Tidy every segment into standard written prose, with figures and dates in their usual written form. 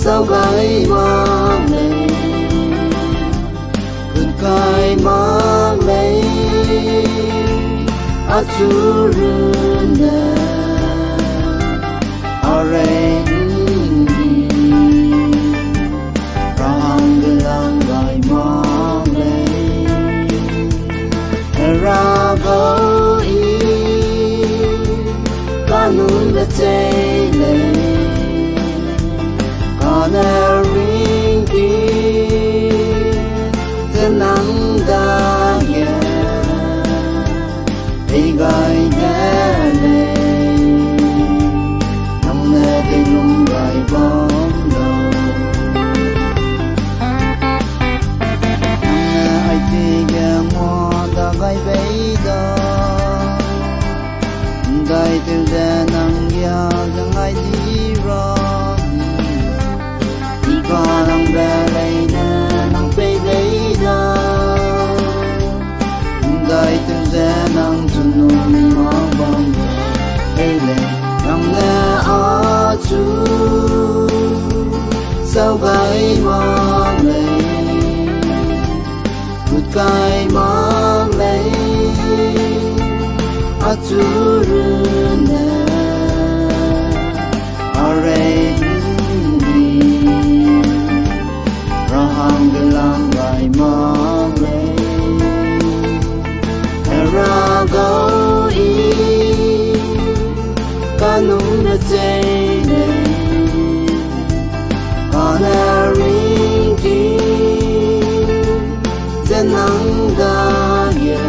sao gái mang lấy cứ cái mang lấy azurunda arengi ranglang gái mang lấy eragoi kanun betele ringi tenang daya igai dale namne dinung gai bom lo namne ai tiga mo da gai beida gai tu da nang ya dang ai di ro nang belay na nang belay na dai tu za nang sunung mabang ele nang na achu sao gai mang lấy good gai mang lấy achu runa are Rahang gai mang lấy eragoi kanung betele ringi tenang daya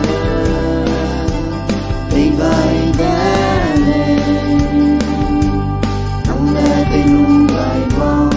igai dale nang le tinung gai bang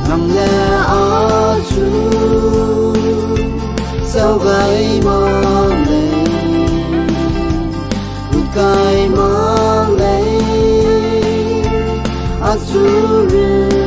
nang le achu sao gai mang lấy good gai mang lấy azure